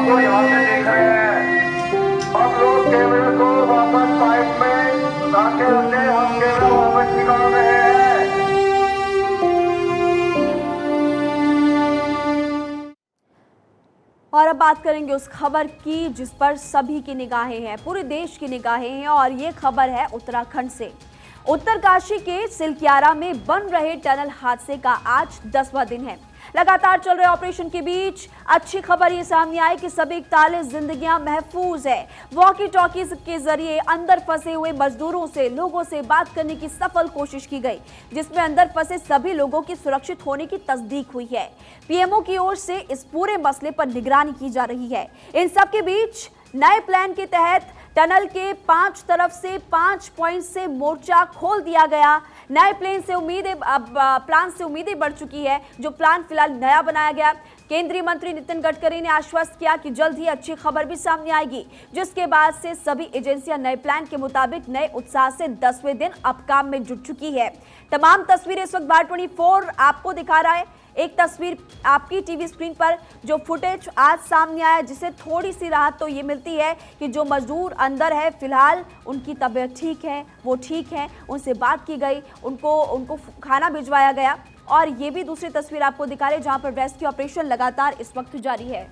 आपको यहाँ से देख रहे हैं। हम लोग कैमरे को वापस पाइप में दाखिल से हम कैमरा वापस निकाल रहे हैं। और अब बात करेंगे उस खबर की जिस पर सभी की निगाहें हैं, पूरे देश की निगाहें हैं, और ये खबर है उत्तराखंड से। उत्तरकाशी के सिलक्यारा में बन रहे टनल हादसे का आज 10वां दिन है। लगातार चल रहे ऑपरेशन के बीच अच्छी खबर ये सामने आई कि सभी 41 जिंदगियां महफूज है। वॉकी टॉकीज के जरिए अंदर फंसे हुए मजदूरों से, लोगों से बात करने की सफल कोशिश की गई, जिसमें अंदर फंसे सभी लोगों की सुरक्षित होने की तस्दीक हुई है। पीएमओ की ओर से इस पूरे मसले पर निगरानी की जा रही है। इन सब के बीच नए प्लान के तहत टनल के 5 तरफ से 5 पॉइंट से मोर्चा खोल दिया गया। नए प्लान से उम्मीदें बढ़ चुकी है। जो प्लान फिलहाल नया बनाया गया, केंद्रीय मंत्री नितिन गडकरी ने आश्वस्त किया कि जल्द ही अच्छी खबर भी सामने आएगी, जिसके बाद से सभी एजेंसियां नए प्लान के मुताबिक नए उत्साह से 10वें दिन अब काम में जुट चुकी है। तमाम तस्वीरें इस वक्त भारत24 आपको दिखा रहा है। एक तस्वीर आपकी टीवी स्क्रीन पर जो फुटेज आज सामने आया, जिसे थोड़ी सी राहत तो ये मिलती है कि जो मजदूर अंदर है फिलहाल उनकी तबीयत ठीक है, वो ठीक है, उनसे बात की गई, उनको खाना भिजवाया गया। और ये भी दूसरी तस्वीर आपको दिखा रहे जहां पर रेस्क्यू ऑपरेशन लगातार इस वक्त जारी है।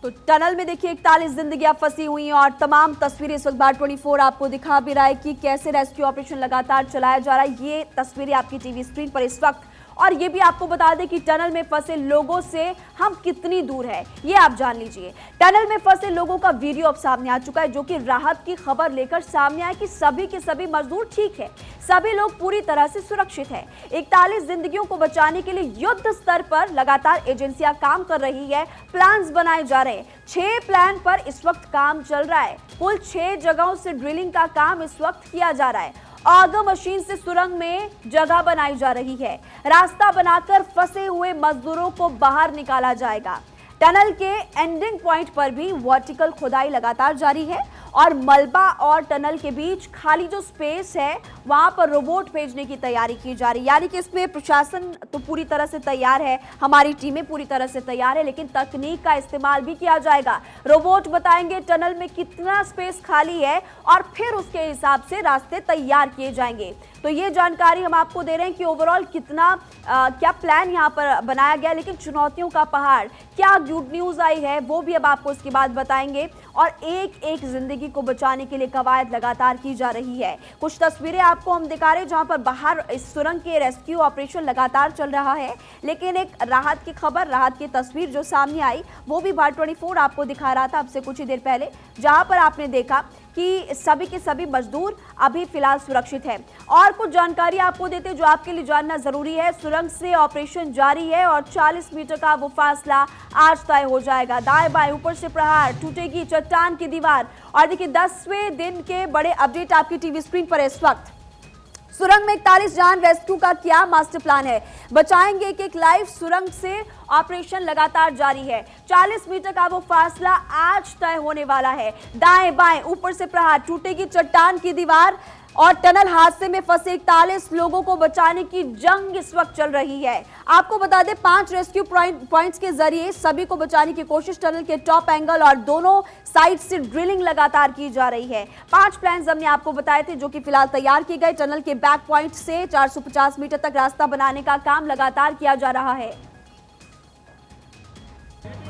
तो टनल में देखिए 41 जिंदगियां फंसी हुई हैं और तमाम तस्वीरें इस वक्त भारत24 आपको दिखा भी रहा है कि कैसे रेस्क्यू ऑपरेशन लगातार चलाया जा रहा है। ये तस्वीरें आपकी टीवी स्क्रीन पर इस वक्त। और ये भी आपको बता दें कि टनल में फंसे लोगों से हम कितनी दूर है ये आप जान लीजिए। टनल में फंसे लोगों का वीडियो अब सामने आ चुका है, जो कि राहत की खबर लेकर सामने आया कि सभी के सभी मजदूर ठीक है, सभी लोग पूरी तरह से सुरक्षित है। 41 जिंदगियों को बचाने के लिए युद्ध स्तर पर लगातार एजेंसियां काम कर रही है, प्लान्स बनाए जा रहे हैं। 6 प्लान पर इस वक्त काम चल रहा है। कुल 6 जगहों से ड्रिलिंग का काम इस वक्त किया जा रहा है। आगा मशीन से सुरंग में जगह बनाई जा रही है। रास्ता बनाकर फंसे हुए मजदूरों को बाहर निकाला जाएगा। टनल के एंडिंग पॉइंट पर भी वर्टिकल खुदाई लगातार जारी है और मलबा और टनल के बीच खाली जो स्पेस है वहां पर रोबोट भेजने की तैयारी की जा रही है। यानी कि इसमें प्रशासन तो पूरी तरह से तैयार है, हमारी टीमें पूरी तरह से तैयार है, लेकिन तकनीक का इस्तेमाल भी किया जाएगा। रोबोट बताएंगे टनल में कितना स्पेस खाली है और फिर उसके हिसाब से रास्ते तैयार किए जाएंगे। तो ये जानकारी हम आपको दे रहे हैं कि ओवरऑल क्या प्लान यहाँ पर बनाया गया, लेकिन चुनौतियों का पहाड़, क्या गुड न्यूज आई है वो भी अब आपको इसके बाद बताएंगे। और एक एक जिंदगी को बचाने के लिए कवायद लगातार की जा रही है। कुछ तस्वीरें आपको हम दिखा रहे हैं जहां पर बाहर इस सुरंग के रेस्क्यू ऑपरेशन लगातार चल रहा है, लेकिन एक राहत की खबर, राहत की तस्वीर जो सामने आई वो भी भारत24 आपको दिखा रहा था अब से कुछ ही देर पहले, जहां पर आपने देखा कि सभी के सभी मजदूर अभी फिलहाल सुरक्षित हैं। और कुछ जानकारी आपको देते जो आपके लिए जानना जरूरी है। सुरंग से ऑपरेशन जारी है और 40 मीटर का वो फासला आज तय हो जाएगा। दाएं बाएं ऊपर से प्रहार, टूटेगी चट्टान की दीवार। और देखिए 10वें दिन के बड़े अपडेट आपकी टीवी स्क्रीन पर इस वक्त। सुरंग में 41 जान रेस्क्यू का क्या मास्टर प्लान है, बचाएंगे एक एक लाइफ। सुरंग से ऑपरेशन लगातार जारी है। 40 मीटर का वो फासला आज तय होने वाला है। दाएं बाएं ऊपर से प्रहार, टूटेगी चट्टान की दीवार। और टनल हादसे में फंसे 41 लोगों को बचाने की जंग इस वक्त चल रही है। आपको बता दें 5 रेस्क्यू पॉइंट्स के जरिए सभी को बचाने की कोशिश, टनल के टॉप एंगल और दोनों साइड से ड्रिलिंग लगातार की जा रही है। 5 प्लान्स हमने आपको बताए थे जो कि फिलहाल तैयार किए गए। टनल के बैक पॉइंट से 450 मीटर तक रास्ता बनाने का काम लगातार किया जा रहा है।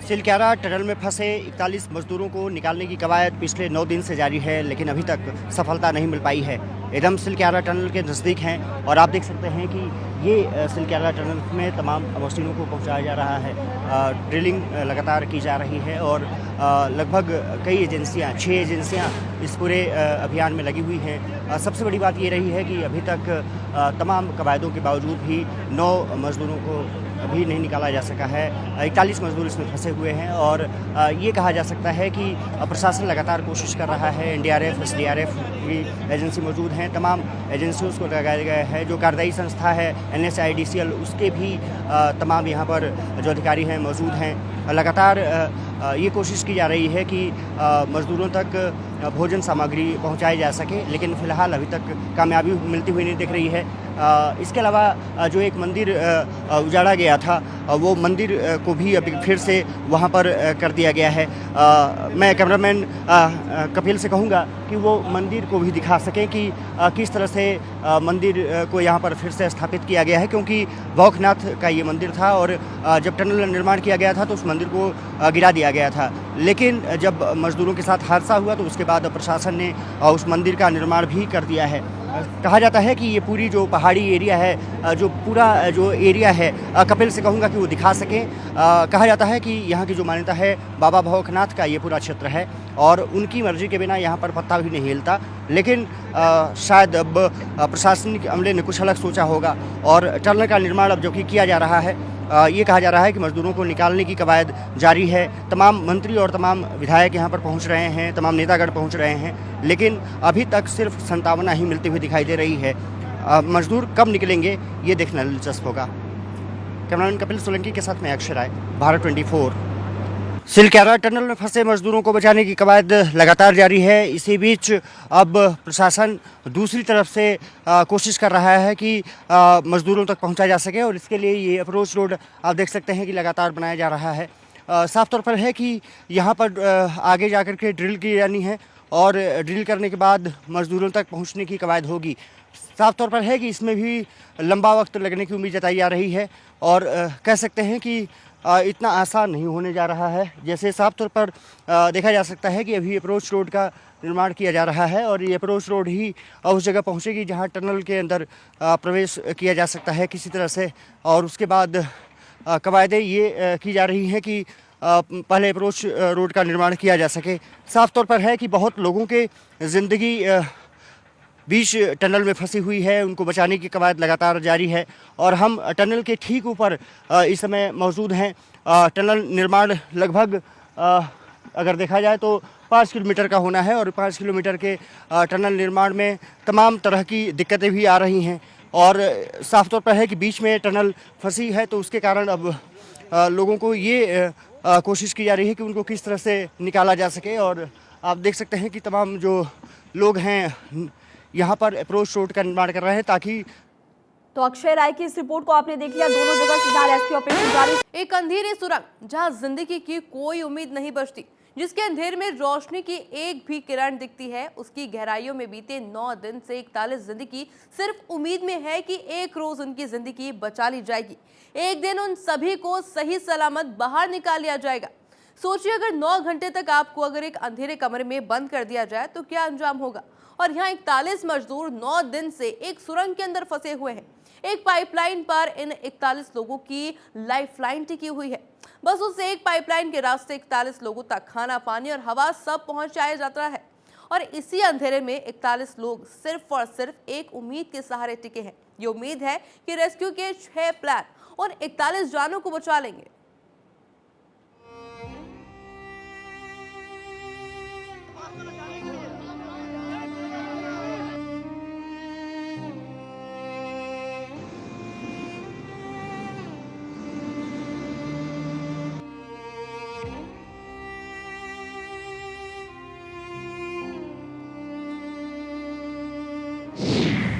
सिलक्यारा टनल में फंसे 41 मजदूरों को निकालने की कवायद पिछले 9 दिन से जारी है, लेकिन अभी तक सफलता नहीं मिल पाई है। एकदम सिलक्यारा टनल के नज़दीक हैं और आप देख सकते हैं कि ये सिलक्यारा टनल में तमाम मशीनों को पहुंचाया जा रहा है। ड्रिलिंग लगातार की जा रही है और लगभग कई एजेंसियां, 6 एजेंसियां इस पूरे अभियान में लगी हुई हैं। सबसे बड़ी बात ये रही है कि अभी तक तमाम कवायदों के बावजूद भी 9 मजदूरों को अभी नहीं निकाला जा सका है। 41 मजदूर इसमें फंसे हुए हैं और ये कहा जा सकता है कि प्रशासन लगातार कोशिश कर रहा है। NDRF, SDRF की एजेंसी मौजूद हैं, तमाम एजेंसियों को लगाया गया है। जो कार्यदायी संस्था है NSIDCL, उसके भी तमाम यहाँ पर जो अधिकारी हैं मौजूद हैं। लगातार ये कोशिश की जा रही है कि मजदूरों तक भोजन सामग्री पहुंचाई जा सके, लेकिन फ़िलहाल अभी तक कामयाबी मिलती हुई नहीं दिख रही है। इसके अलावा जो एक मंदिर उजाड़ा गया था वो मंदिर को भी अभी फिर से वहाँ पर कर दिया गया है। मैं कैमरामैन कपिल से कहूँगा कि वो मंदिर को भी दिखा सकें कि किस तरह से मंदिर को यहाँ पर फिर से स्थापित किया गया है, क्योंकि भौकनाथ का ये मंदिर था और जब टनल निर्माण किया गया था तो उस मंदिर को गिरा दिया गया था। लेकिन जब मजदूरों के साथ हादसा हुआ तो उसके बाद प्रशासन ने उस मंदिर का निर्माण भी कर दिया है। कहा जाता है कि ये पूरी जो पहाड़ी एरिया है, जो पूरा जो एरिया है, कपिल से कहूँगा कि वो दिखा सकें। कहा जाता है कि यहाँ की जो मान्यता है बाबा भौकनाथ का ये पूरा क्षेत्र है और उनकी मर्जी के बिना यहाँ पर पत्ता भी नहीं हिलता। लेकिन शायद अब प्रशासनिक अमले ने कुछ अलग सोचा होगा और टनल का निर्माण अब जो कि किया जा रहा है, ये कहा जा रहा है कि मजदूरों को निकालने की कवायद जारी है। तमाम मंत्री और तमाम विधायक यहाँ पर पहुँच रहे हैं, तमाम नेतागण पहुँच रहे हैं, लेकिन अभी तक सिर्फ संतावना ही मिलती हुई दिखाई दे रही है। मजदूर कब निकलेंगे ये देखना दिलचस्प होगा। कैमरामैन कपिल सोलंकी के साथ मैं अक्षय राय, भारत 24। सिलक्यारा टनल में फंसे मजदूरों को बचाने की कवायद लगातार जारी है। इसी बीच अब प्रशासन दूसरी तरफ से कोशिश कर रहा है कि मजदूरों तक पहुंचा जा सके और इसके लिए ये अप्रोच रोड आप देख सकते हैं कि लगातार बनाया जा रहा है। साफ तौर पर है कि यहाँ पर आगे जाकर के ड्रिल की जानी है और ड्रिल करने के बाद मजदूरों तक पहुँचने की कवायद होगी। साफ तौर पर है कि इसमें भी लंबा वक्त लगने की उम्मीद जताई जा रही है और कह सकते हैं कि इतना आसान नहीं होने जा रहा है। जैसे साफ तौर पर देखा जा सकता है कि अभी अप्रोच रोड का निर्माण किया जा रहा है और ये अप्रोच रोड ही उस जगह पहुंचेगी जहां टनल के अंदर प्रवेश किया जा सकता है किसी तरह से, और उसके बाद कवायदें ये की जा रही हैं कि पहले अप्रोच रोड का निर्माण किया जा सके। साफ तौर पर है कि बहुत लोगों के ज़िंदगी बीच टनल में फंसी हुई है, उनको बचाने की कवायद लगातार जारी है और हम टनल के ठीक ऊपर इस समय मौजूद हैं। टनल निर्माण लगभग अगर देखा जाए तो 5 किलोमीटर का होना है और 5 किलोमीटर के टनल निर्माण में तमाम तरह की दिक्कतें भी आ रही हैं और साफ तौर पर है कि बीच में टनल फंसी है तो उसके कारण अब लोगों को ये कोशिश की जा रही है कि उनको किस तरह से निकाला जा सके। और आप देख सकते हैं कि तमाम जो लोग हैं यहाँ पर अप्रोच रोड का निर्माण कर रहे हैं ताकि। तो अक्षय राय की इस रिपोर्ट को आपने देख लिया। दोनों जगह सीधा रेस्क्यू ऑपरेशन जारी। एक अंधेरी सुरंग जहां जिंदगी की कोई उम्मीद नहीं बचती, जिसके अंधेर में रोशनी की एक भी किरण दिखती है, उसकी गहराइयों में बीते 9 दिन से 41 जिंदगी सिर्फ उम्मीद में है कि एक रोज उनकी जिंदगी बचा ली जाएगी। एक दिन उन सभी को सही सलामत बाहर निकाल लिया जाएगा। सोचिए अगर 9 घंटे तक आपको अगर एक अंधेरे कमरे में बंद कर दिया जाए तो क्या अंजाम होगा। और यहाँ 41 मजदूर 9 दिन से एक सुरंग के अंदर फंसे हुए हैं। एक पाइपलाइन पर इन 41 लोगों की लाइफलाइन टिकी हुई है। बस उस एक पाइपलाइन के रास्ते 41 लोगों तक खाना, पानी और हवा सब पहुंचाया जाता है और इसी अंधेरे में 41 लोग सिर्फ और सिर्फ एक उम्मीद के सहारे टिके हैं। ये उम्मीद है कि रेस्क्यू के 6 प्लान और 41 जानों को बचा लेंगे।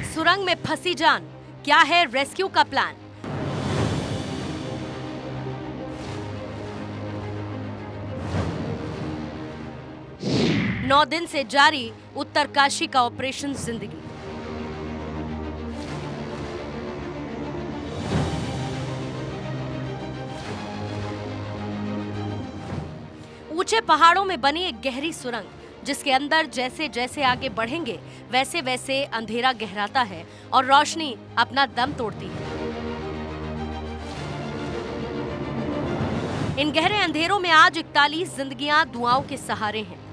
सुरंग में फंसी जान, क्या है रेस्क्यू का प्लान? नौ दिन से जारी उत्तरकाशी का ऑपरेशन जिंदगी। ऊंचे पहाड़ों में बनी एक गहरी सुरंग, जिसके अंदर जैसे जैसे आगे बढ़ेंगे वैसे वैसे अंधेरा गहराता है और रोशनी अपना दम तोड़ती है। इन गहरे अंधेरों में आज 41 जिंदगियां दुआओं के सहारे हैं।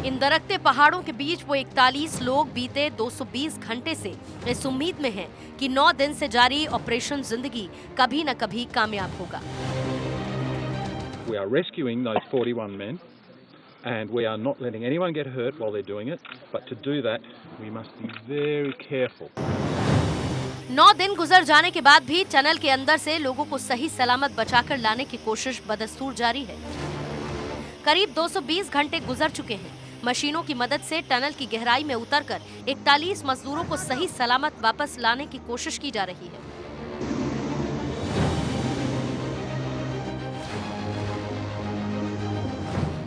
इन दरकते पहाड़ों के बीच वो 41 लोग बीते 220 घंटे से इस उम्मीद में हैं कि 9 दिन से जारी ऑपरेशन जिंदगी कभी न कभी कामयाब होगा। We are rescuing those 41 men and we are not letting anyone get hurt while they're doing it, but to do that we must be very careful. 9 दिन गुजर जाने के बाद भी टनल के अंदर से लोगों को सही सलामत बचाकर लाने की कोशिश बदस्तूर जारी है। करीब 220 घंटे गुजर चुके हैं। मशीनों की मदद से टनल की गहराई में उतरकर 41 मजदूरों को सही सलामत वापस लाने की कोशिश की जा रही है।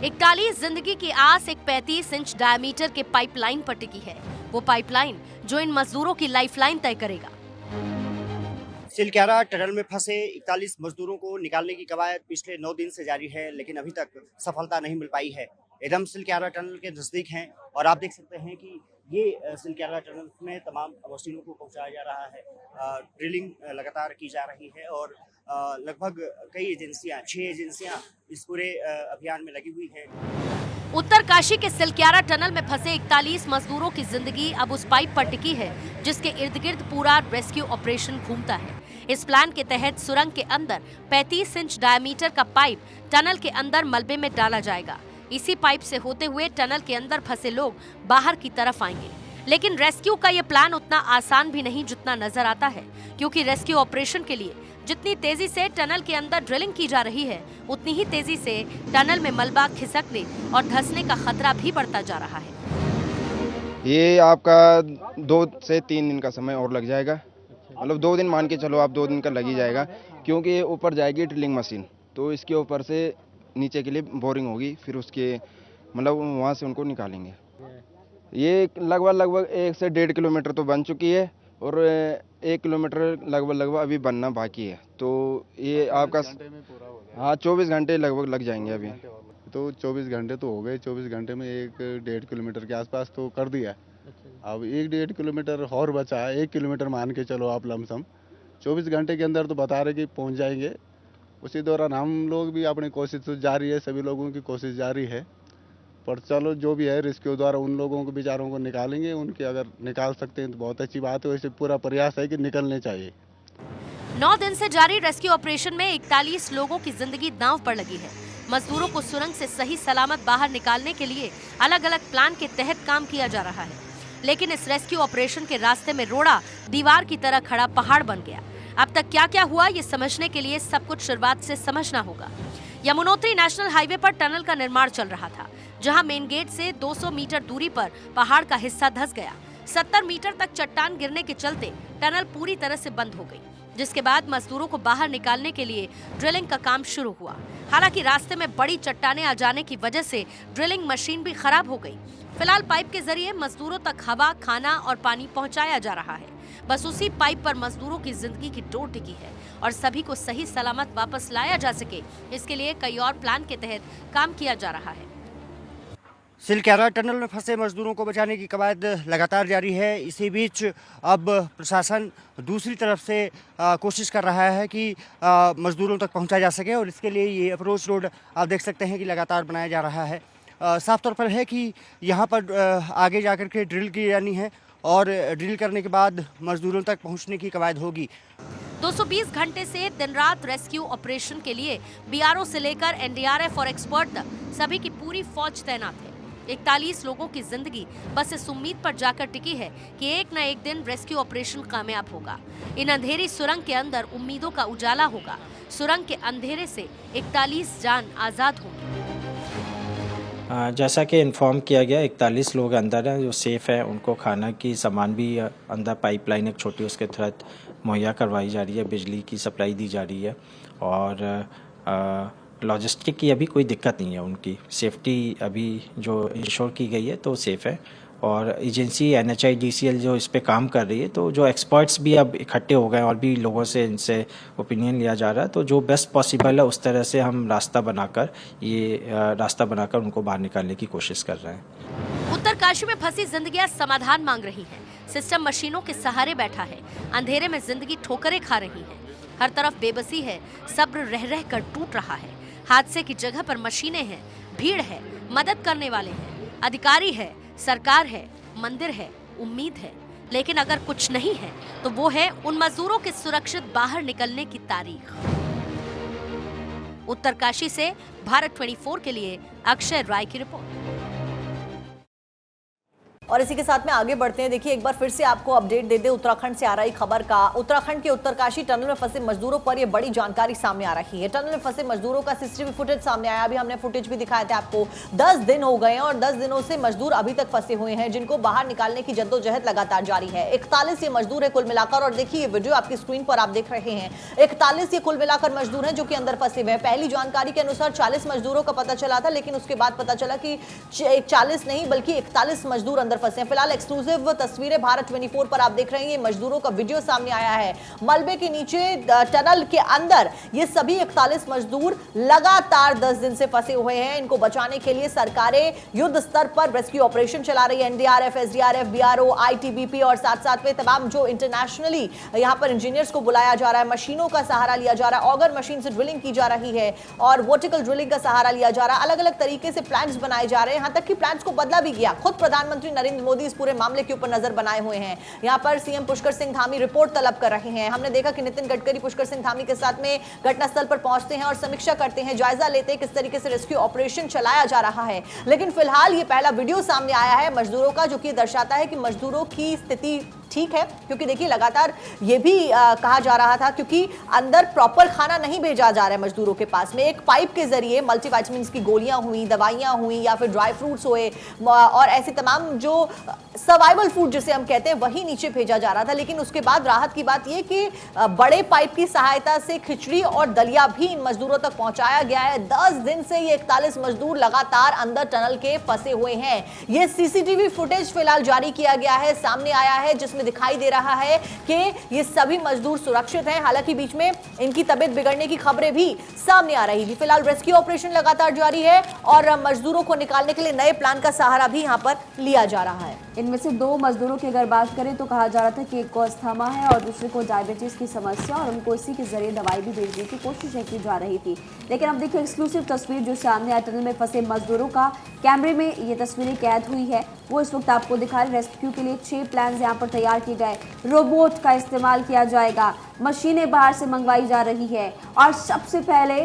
इकतालीस जिंदगी की आस एक 35 इंच डायमीटर के पाइपलाइन पर टिकी है। वो पाइपलाइन जो इन मजदूरों की लाइफलाइन तय करेगा। सिलक्यारा टनल में फंसे 41 मजदूरों को निकालने की कवायद पिछले 9 दिन से जारी है, लेकिन अभी तक सफलता नहीं मिल पाई है। एकदम सिलक्यारा टनल के नजदीक हैं और आप देख सकते हैं कि ये सिलक्यारा टनल में तमाम मशीनों को पहुंचाया जा रहा है। ड्रिलिंग लगातार की जा रही है और लगभग कई एजेंसियां 6 एजेंसियां इस पूरे अभियान में लगी हुई हैं। उत्तरकाशी के सिलक्यारा टनल में फंसे 41 मजदूरों की जिंदगी अब उस पाइप पर टिकी है जिसके इर्द गिर्द पूरा रेस्क्यू ऑपरेशन घूमता है। इस प्लान के तहत सुरंग के अंदर 35 इंच डायमीटर का पाइप टनल के अंदर मलबे में डाला जाएगा। इसी पाइप से होते हुए टनल के अंदर फंसे लोग बाहर की तरफ आएंगे। लेकिन रेस्क्यू का यह प्लान उतना आसान भी नहीं जितना नजर आता है, क्योंकि रेस्क्यू ऑपरेशन के लिए जितनी तेजी से टनल के अंदर ड्रिलिंग की जा रही है, उतनी ही तेजी से टनल में मलबा खिसकने और धंसने का खतरा भी बढ़ता जा रहा है। ये आपका 2 से 3 दिन का समय और लग जाएगा। मतलब 2 दिन मान के चलो आप, 2 दिन का लग ही जाएगा, क्योंकि ये ऊपर जाएगी ड्रिलिंग मशीन, तो इसके ऊपर से नीचे के लिए बोरिंग होगी, फिर उसके मतलब वहाँ से उनको निकालेंगे। ये लगभग 1 से 1.5 किलोमीटर तो बन चुकी है और 1 किलोमीटर लगभग अभी बनना बाकी है। तो ये आपका हाँ 24 घंटे लगभग लग जाएंगे अभी। तो 24 घंटे तो हो गए, 24 घंटे में 1-1.5 किलोमीटर के आसपास तो कर दिया। अब 1-1.5 किलोमीटर और बचा है, 1 किलोमीटर मान के चलो आप लमसम। 24 घंटे के अंदर तो बता रहे कि पहुंच जाएंगे। उसी दौरान हम लोग भी अपनी कोशिश तो जारी है, सभी लोगों की कोशिश जारी है। पर चलो जो भी है रेस्क्यू द्वारा उन लोगों को बेचारों को निकालेंगे। उनके अगर निकाल सकते हैं तो बहुत अच्छी बात है, वैसे पूरा प्रयास है कि निकलने चाहिए। 9 दिन से जारी रेस्क्यू ऑपरेशन में 41 लोगों की जिंदगी दांव पर लगी है। मजदूरों को सुरंग से सही सलामत बाहर निकालने के लिए अलग अलग प्लान के तहत काम किया जा रहा है, लेकिन इस रेस्क्यू ऑपरेशन के रास्ते में रोड़ा दीवार की तरह खड़ा पहाड़ बन गया। अब तक क्या क्या हुआ ये समझने के लिए सब कुछ शुरुआत से समझना होगा। यमुनोत्री नेशनल हाईवे पर टनल का निर्माण चल रहा था, जहां मेन गेट से 200 मीटर दूरी पर पहाड़ का हिस्सा धंस गया। 70 मीटर तक चट्टान गिरने के चलते टनल पूरी तरह से बंद हो गई, जिसके बाद मजदूरों को बाहर निकालने के लिए ड्रिलिंग का काम शुरू हुआ। हालांकि रास्ते में बड़ी चट्टानें आ जाने की वजह से ड्रिलिंग मशीन भी खराब हो गई। फिलहाल पाइप के जरिए मजदूरों तक हवा, खाना और पानी पहुंचाया जा रहा है। बस उसी पाइप पर मजदूरों की जिंदगी की डोर टिकी है और सभी को सही सलामत वापस लाया जा सके, इसके लिए कई और प्लान के तहत काम किया जा रहा है। सिलक्यारा टनल में फंसे मजदूरों को बचाने की कवायद लगातार जारी है। इसी बीच अब प्रशासन दूसरी तरफ से कोशिश कर रहा है कि मजदूरों तक पहुंचा जा सके और इसके लिए ये अप्रोच रोड आप देख सकते हैं कि लगातार बनाया जा रहा है। साफ तौर पर है कि यहाँ पर आगे जाकर के ड्रिल की जानी है और ड्रिल करने के बाद मजदूरों तक पहुँचने की कवायद होगी। 220 घंटे से दिन रात रेस्क्यू ऑपरेशन के लिए बीआरओ से लेकर एनडीआरएफ और एक्सपर्ट तक सभी की पूरी फौज तैनात है। 41 लोगों की जिंदगी बस इस उम्मीद पर जाकर टिकी है कि एक न एक दिन रेस्क्यू ऑपरेशन कामयाब होगा। इन अंधेरी सुरंग के अंदर उम्मीदों का उजाला होगा। सुरंग के अंधेरे से 41 जान आजाद होंगी। जैसा कि इन्फॉर्म किया गया 41 लोग अंदर हैं जो सेफ़ है। उनको खाना की सामान भी अंदर पाइपलाइन एक छोटी उसके तहत मुहैया करवाई जा रही है, बिजली की सप्लाई दी जा रही है और लॉजिस्टिक की अभी कोई दिक्कत नहीं है। उनकी सेफ्टी अभी जो इंश्योर की गई है तो सेफ़ है और एजेंसी NHIDCL जो इस पे काम कर रही है, तो जो एक्सपर्ट्स भी अब इकट्ठे हो गए और भी लोगों से इनसे ओपिनियन लिया जा रहा है, तो जो बेस्ट पॉसिबल है उस तरह से हम रास्ता बनाकर उनको बाहर निकालने की कोशिश कर रहे हैं। उत्तरकाशी में फंसी जिंदगियां समाधान मांग रही हैं। सिस्टम मशीनों के सहारे बैठा है। अंधेरे में जिंदगी ठोकरें खा रही है। हर तरफ बेबसी है, सब्र रह रह कर टूट रहा है। हादसे की जगह पर मशीनें हैं, भीड़ है, मदद करने वाले हैं, अधिकारी है, सरकार है, मंदिर है, उम्मीद है, लेकिन अगर कुछ नहीं है तो वो है उन मजदूरों के सुरक्षित बाहर निकलने की तारीख। उत्तरकाशी से भारत 24 के लिए अक्षय राय की रिपोर्ट। और इसी के साथ में आगे बढ़ते हैं। देखिए एक बार फिर से आपको अपडेट दे दे उत्तराखंड से आ रही खबर का। उत्तराखंड के उत्तरकाशी टनल में फंसे मजदूरों पर ये बड़ी जानकारी सामने आ रही है। टनल में फंसे मजदूरों का सीसीटीवी फुटेज सामने आया। अभी हमने फुटेज भी दिखाए थे आपको। 10 दिन हो गए हैं और 10 दिनों से मजदूर अभी तक फंसे हुए हैं, जिनको बाहर निकालने की जद्दोजहद लगातार जारी है। 41 ये मजदूर है कुल मिलाकर, और देखिए ये वीडियो आपकी स्क्रीन पर आप देख रहे हैं। 41 ये कुल मिलाकर मजदूर हैं जो कि अंदर फंसे हुए हैं। पहली जानकारी के अनुसार 40 मजदूरों का पता चला था, लेकिन उसके बाद पता चला कि 40 नहीं बल्कि 41 मजदूर अंदर फंसे हैं। फिलहाल एक्सक्लूसिव तस्वीरें भारत 24 पर आप देख रहे हैं। ये मजदूरों का वीडियो सामने आया है। मलबे के नीचे टनल के अंदर ये सभी 41 मजदूर लगातार 10 दिन से फंसे हुए हैं। इनको बचाने के लिए सरकारें युद्ध स्तर पर रेस्क्यू ऑपरेशन चला रही है। एनडीआरएफ, एसडीआरएफ, बीआरओ, आईटीबीपी और साथ में तमाम जो इंटरनेशनली यहां पर इंजीनियर्स को बुलाया जा रहा है। मशीनों का सहारा लिया जा रहा है। ऑगर मशीन से ड्रिलिंग की जा रही है और वर्टिकल ड्रिलिंग का सहारा लिया जा रहा है। अलग अलग तरीके से प्लान्स बनाए जा रहे हैं। यहां तक कि प्लान्स को बदला भी गया। खुद प्रधानमंत्री नरेंद्र मोदी इस पूरे मामले के ऊपर नजर बनाए हुए हैं। यहां पर सीएम पुष्कर सिंह धामी रिपोर्ट तलब कर रहे हैं। हमने देखा कि नितिन गडकरी पुष्कर सिंह धामी के साथ में घटनास्थल पर पहुंचते हैं और समीक्षा करते हैं, जायजा लेते हैं किस तरीके से रेस्क्यू ऑपरेशन चलाया जा रहा है। लेकिन फिलहाल ये पहला वीडियो सामने आया है मजदूरों का, जो कि दर्शाता है कि मजदूरों की स्थिति ठीक है, क्योंकि देखिए लगातार ये भी कहा जा रहा था क्योंकि अंदर प्रॉपर खाना नहीं भेजा जा रहा है मजदूरों के पास में। एक पाइप के जरिए मल्टीविटामिन्स की गोलियां हुई, दवाइयां हुई या फिर ड्राई फ्रूट्स हुए और ऐसे तमाम जो सर्वाइवल फूड जिसे हम कहते हैं वही नीचे भेजा जा रहा था। लेकिन उसके बाद राहत की बात यह कि बड़े पाइप की सहायता से खिचड़ी और दलिया भी इन मजदूरों तक पहुंचाया गया है। 10 दिन से ये 41 मजदूर लगातार अंदर टनल के फंसे हुए हैं। ये सीसीटीवी फुटेज फिलहाल जारी किया गया है, सामने आया है, जिसमें दिखाई दे रहा है कि ये सभी मजदूर सुरक्षित हैं। हालांकि बीच में इनकी तबीयत बिगड़ने की खबरें भी सामने आ रही थी। फिलहाल रेस्क्यू ऑपरेशन लगातार जारी है और मजदूरों को निकालने के लिए नए प्लान का सहारा भी यहां पर लिया जा रहा है। इनमें से 2 मजदूरों की अगर बात करें तो कहा जा रहा था कि एक को अस्थमा है और दूसरे को डायबिटीज की समस्या, और उनको इसी के जरिए दवाई भी भेजने की कोशिश की जा रही थी। लेकिन अब देखिए एक्सक्लूसिव तस्वीर जो सामने आया, टनल में फंसे मजदूरों का कैमरे में ये तस्वीरें कैद हुई है, वो इस वक्त आपको दिखा रहे। रेस्क्यू के लिए 6 प्लान यहाँ पर तैयार किए गए। रोबोट का इस्तेमाल किया जाएगा, मशीनें बाहर से मंगवाई जा रही है और सबसे पहले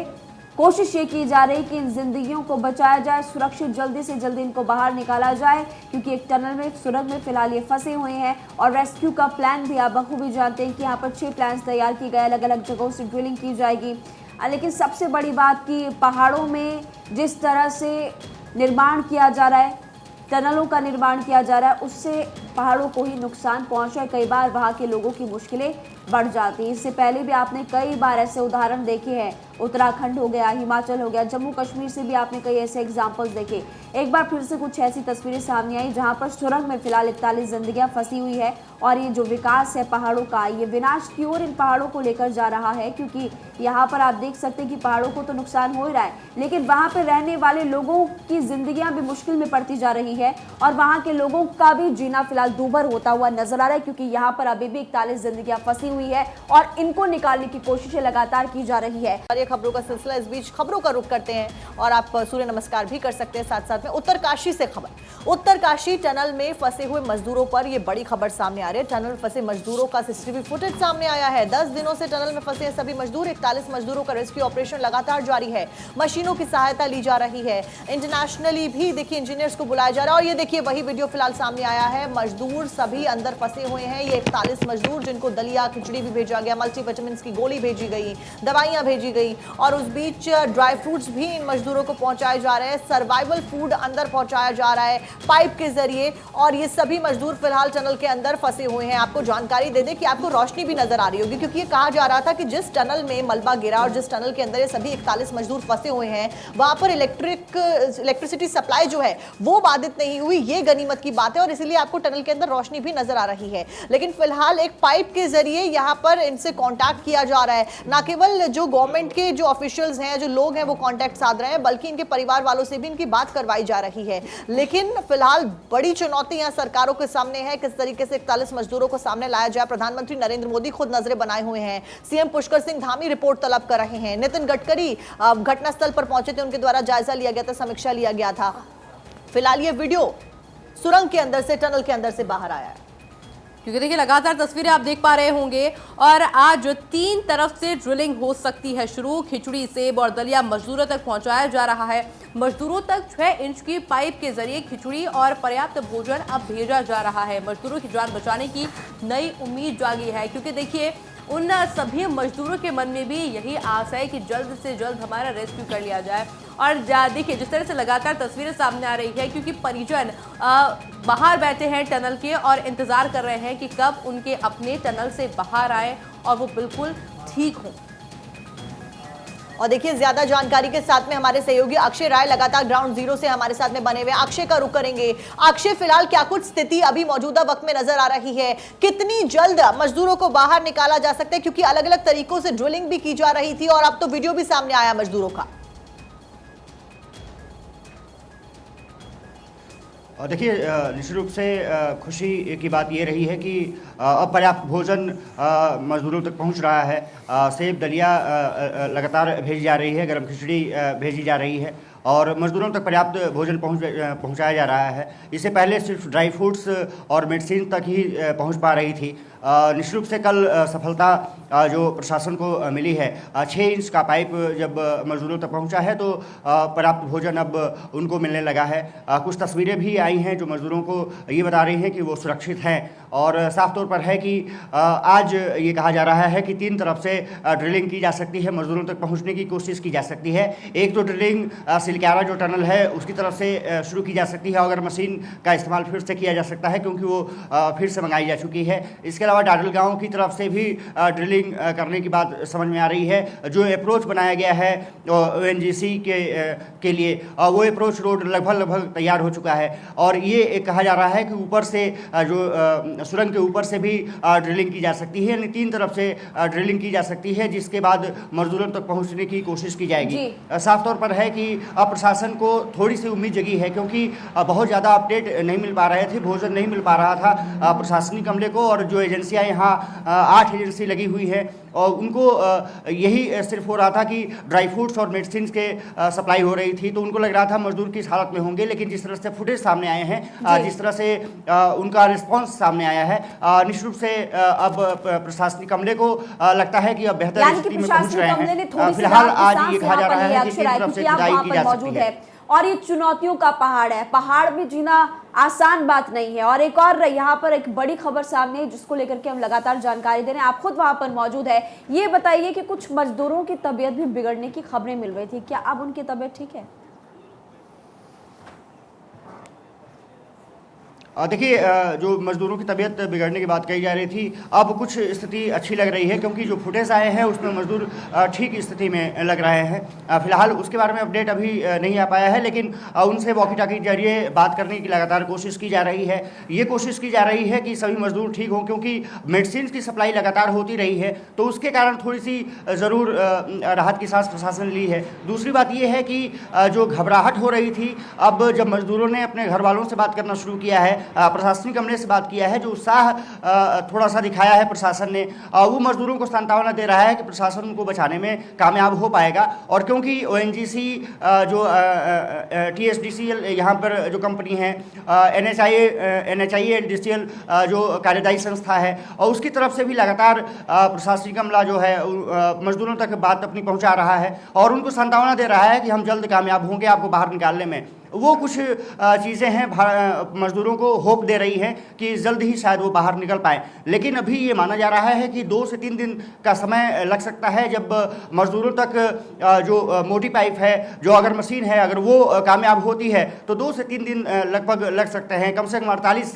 कोशिश ये की जा रही कि इन जिंदगियों को बचाया जाए, सुरक्षित जल्दी से जल्दी इनको बाहर निकाला जाए, क्योंकि एक टनल में सुरंग में फिलहाल ये फंसे हुए हैं। और रेस्क्यू का प्लान भी आप बखूबी जानते हैं कि यहाँ पर 6 प्लान तैयार किए गए, अलग अलग जगहों से ड्रिलिंग की जाएगी। लेकिन सबसे बड़ी बात कि पहाड़ों में जिस तरह से निर्माण किया जा रहा है, टनलों का निर्माण किया जा रहा है, उससे पहाड़ों को ही नुकसान पहुंचा है। कई बार वहाँ के लोगों की मुश्किलें बढ़ जाती हैं। इससे पहले भी आपने कई बार ऐसे उदाहरण देखे हैं। उत्तराखंड हो गया, हिमाचल हो गया, जम्मू कश्मीर से भी आपने कई ऐसे एग्जाम्पल्स देखे। एक बार फिर से कुछ ऐसी तस्वीरें सामने आई जहां पर सुरंग में फिलहाल 41 जिंदगियां फंसी हुई है और ये जो विकास है पहाड़ों का, ये विनाश की ओर इन पहाड़ों को लेकर जा रहा है। क्योंकि यहाँ पर आप देख सकते हैं कि पहाड़ों को तो नुकसान हो ही रहा है, लेकिन वहाँ पर रहने वाले लोगों की जिंदगियां भी मुश्किल में पड़ती जा रही है और वहाँ के लोगों का भी जीना फिलहाल दूभर होता हुआ नजर आ रहा है। क्योंकि यहाँ पर अभी भी 41 जिंदगियां फंसी हुई है और इनको निकालने की कोशिशें लगातार की जा रही है। और ये खबरों का सिलसिला, इस बीच खबरों का रुख करते हैं और आप सूर्य नमस्कार भी कर सकते हैं साथ साथ में। उत्तरकाशी से खबर। उत्तरकाशी टनल में फंसे हुए मजदूरों पर यह बड़ी खबर सामने आ रही है। टनल में फंसे मजदूरों का सीसीटीवी फुटेज सामने आया है। 10 दिनों से टनल में फंसे सभी मजदूर, 41 मजदूरों का रेस्क्यू ऑपरेशन लगातार जारी है। मशीनों की सहायता ली जा रही है। इंटरनेशनली भी देखिए इंजीनियर्स को बुलाया जा रहा है और ये देखिए वही वीडियो फिलहाल सामने आया है। मजदूर सभी अंदर फंसे हुए हैं। ये 41 मजदूर जिनको दलिया खिचड़ी भी भेजा गया, मल्टीविटामिन्स की गोली भेजी गई, दवाइयां भेजी गई और उस बीच ड्राई फ्रूट्स भी इन मजदूरों को पहुंचाए जा रहे हैं। सर्वाइवल फूड अंदर पहुंचाया जा रहा है पाइप के जरिए और ये सभी मजदूर फिलहाल टनल के अंदर फंसे हुए हैं। आपको जानकारी दे दें कि आपको रोशनी भी नजर आ रही होगी, क्योंकि ये कहा जा रहा था कि जिस टनल में मलबा गिरा और जिस टनल के अंदर ये सभी 41 मजदूर फंसे हुए हैं, वहां पर इलेक्ट्रिसिटी सप्लाई जो है वो बाधित नहीं हुई। ये गनीमत की बात है और इसलिए आपको टनल के अंदर रोशनी भी नजर आ रही है। लेकिन फिलहाल एक पाइप के जरिए यहाँ पर इनसे कॉन्टैक्ट किया जा रहा है। ना केवल जो गवर्नमेंट के जो ऑफिशियल्स हैं, जो लोग हैं, वो कॉन्टैक्ट साध रहे हैं, बल्कि इनके परिवार वालों से भी इनकी बात करवाई जा रही है। लेकिन फिलहाल बड़ी चुनौती यहाँ सरकारों के सामने है, किस तरीके से 41 मजदूरों को सामने लाया जाए। प्रधानमंत्री नरेंद्र मोदी खुद नजरें बनाए हुए हैं। सीएम पुष्कर सिंह धामी रिपोर्ट तलब कर रहे हैं। नितिन गडकरी घटनास्थल पर पहुंचे थे, उनके द्वारा जायजा लिया गया था, समीक्षा लिया गया था। फिलहाल ये वीडियो सुरंग के अंदर से, टनल के अंदर से बाहर आया है, क्योंकि देखिए लगातार तस्वीरें आप देख पा रहे होंगे और आज 3 तरफ से ड्रिलिंग हो सकती है शुरू। खिचड़ी, सेब और दलिया मजदूरों तक पहुंचाया जा रहा है। मजदूरों तक 6 इंच की पाइप के जरिए खिचड़ी और पर्याप्त भोजन अब भेजा जा रहा है। मजदूरों की जान बचाने की नई उम्मीद जागी है, क्योंकि देखिए उन सभी मजदूरों के मन में भी यही आस है कि जल्द से जल्द हमारा रेस्क्यू कर लिया जाए। और देखिए जिस तरह से लगातार तस्वीरें सामने आ रही है, क्योंकि परिजन बाहर बैठे हैं टनल के और इंतजार कर रहे हैं कि कब उनके अपने टनल से बाहर आए और वो बिल्कुल ठीक हों। और देखिए ज्यादा जानकारी के साथ में हमारे सहयोगी अक्षय राय लगातार ग्राउंड जीरो से हमारे साथ में बने हुए। अक्षय का रुख करेंगे। अक्षय, फिलहाल क्या कुछ स्थिति अभी मौजूदा वक्त में नजर आ रही है? कितनी जल्द मजदूरों को बाहर निकाला जा सकता है, क्योंकि अलग अलग तरीकों से ड्रिलिंग भी की जा रही थी और अब तो वीडियो भी सामने आया मजदूरों का। और देखिए निश्चित रूप से खुशी की बात ये रही है कि अब पर्याप्त भोजन मजदूरों तक पहुंच रहा है। सेब, दलिया लगातार भेजी जा रही है, गर्म खिचड़ी भेजी जा रही है और मजदूरों तक पर्याप्त भोजन पहुंचाया जा रहा है। इससे पहले सिर्फ ड्राई फ्रूट्स और मेडिसिन तक ही पहुंच पा रही थी। निश्चित रूप से कल सफलता जो प्रशासन को मिली है, 6 इंच का पाइप जब मजदूरों तक पहुंचा है तो पर्याप्त भोजन अब उनको मिलने लगा है। कुछ तस्वीरें भी आई हैं जो मजदूरों को ये बता रही हैं कि वो सुरक्षित हैं और साफ तौर पर है कि आज ये कहा जा रहा है कि 3 तरफ से ड्रिलिंग की जा सकती है, मजदूरों तक पहुंचने की कोशिश की जा सकती है। एक तो ड्रिलिंग सिलक्यारा जो टनल है उसकी तरफ से शुरू की जा सकती है, अगर मशीन का इस्तेमाल फिर से किया जा सकता है क्योंकि वो फिर से मंगाई जा चुकी है। इसके अलावा डाडल गांव की तरफ से भी ड्रिलिंग करने की बात समझ में आ रही है। जो अप्रोच बनाया गया है ONGC के लिए, वो अप्रोच रोड लगभग तैयार हो चुका है और ये कहा जा रहा है कि ऊपर से जो सुरंग के ऊपर से भी ड्रिलिंग की जा सकती है, यानी 3 तरफ से ड्रिलिंग की जा सकती है, जिसके बाद मजदूरों तक पहुंचने की कोशिश की जाएगी। साफ तौर पर है कि प्रशासन को थोड़ी सी उम्मीद जगी है, क्योंकि बहुत ज़्यादा अपडेट नहीं मिल पा रहे थे, भोजन नहीं मिल पा रहा था प्रशासनिक अमले को। और जो एजेंसियां यहाँ 8 एजेंसी लगी हुई है और उनको यही सिर्फ हो रहा था कि ड्राई फ्रूट्स और मेडिसिन के सप्लाई हो रही थी, तो उनको लग रहा था मजदूर किस हालत में होंगे। लेकिन जिस तरह से फुटेज सामने आए हैं, जिस तरह से उनका रिस्पांस सामने आया है, निश्चित रूप से अब प्रशासनिक अमले को लगता है कि अब बेहतर स्थिति में पहुंच रहे हैं। फिलहाल आज ये कहा जा रहा है कि 3 तरफ से खुदाई की जा सकती है और ये चुनौतियों का पहाड़ है, पहाड़ में जीना आसान बात नहीं है। और एक और यहाँ पर एक बड़ी खबर सामने है जिसको लेकर के हम लगातार जानकारी दे रहे हैं। आप खुद वहां पर मौजूद है, ये बताइए कि कुछ मजदूरों की तबीयत भी बिगड़ने की खबरें मिल रही थी, क्या अब उनकी तबीयत ठीक है? देखिए जो मजदूरों की तबीयत बिगड़ने की बात कही जा रही थी, अब कुछ स्थिति अच्छी लग रही है, क्योंकि जो फुटेज आए हैं उसमें मजदूर ठीक स्थिति में लग रहे हैं। फिलहाल उसके बारे में अपडेट अभी नहीं आ पाया है, लेकिन उनसे वॉकी टॉकी के जरिए बात करने की लगातार कोशिश की जा रही है। ये कोशिश की जा रही है कि सभी मजदूर ठीक हों, क्योंकि मेडिसिन की सप्लाई लगातार होती रही है, तो उसके कारण थोड़ी सी ज़रूर राहत की सांस प्रशासन ने ली है। दूसरी बात ये है कि जो घबराहट हो रही थी, अब जब मजदूरों ने अपने घर वालों से बात करना शुरू किया है, प्रशासनिक अमले से बात किया है, जो उत्साह थोड़ा सा दिखाया है प्रशासन ने, वो मजदूरों को सांत्वना दे रहा है कि प्रशासन उनको बचाने में कामयाब हो पाएगा। और क्योंकि ONGC जो TSDCL यहाँ पर जो कंपनी है, NHIA जो कार्यदायी संस्था है, और उसकी तरफ से भी लगातार प्रशासनिक अमला जो है मजदूरों तक बात अपनी पहुँचा रहा है और उनको सांत्वना दे रहा है कि हम जल्द कामयाब होंगे आपको बाहर निकालने में। वो कुछ चीज़ें हैं मजदूरों को होप दे रही हैं कि जल्द ही शायद वो बाहर निकल पाएँ। लेकिन अभी ये माना जा रहा है कि 2 से 3 दिन का समय लग सकता है, जब मजदूरों तक जो मोटी पाइप है, जो अगर मशीन है, अगर वो कामयाब होती है तो 2 से 3 दिन लगभग लग सकते हैं। कम से कम 48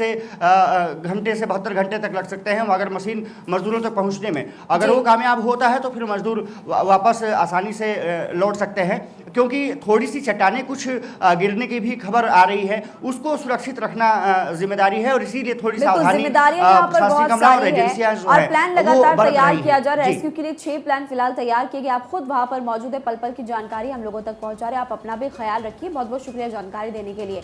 घंटे से 72 घंटे तक लग सकते हैं अगर मशीन मजदूरों तक पहुँचने में। अगर वो कामयाब होता है तो फिर मजदूर वापस आसानी से लौट सकते हैं, क्योंकि थोड़ी सी चट्टानें कुछ गिरने की भी खबर आ रही है, उसको सुरक्षित रखना जिम्मेदारी है और इसीलिए थोड़ी सावधानी प्रशासनिक अमला और एजेंसियां जो है और प्लान लगातार तैयार किया जा रहा है। रेस्क्यू के लिए 6 प्लान फिलहाल तैयार किए गए। आप खुद वहां पर मौजूद है, पल पल की जानकारी हम लोगों तक पहुंचा रहे हैं। आप अपना भी ख्याल रखिए। बहुत बहुत शुक्रिया जानकारी देने के लिए।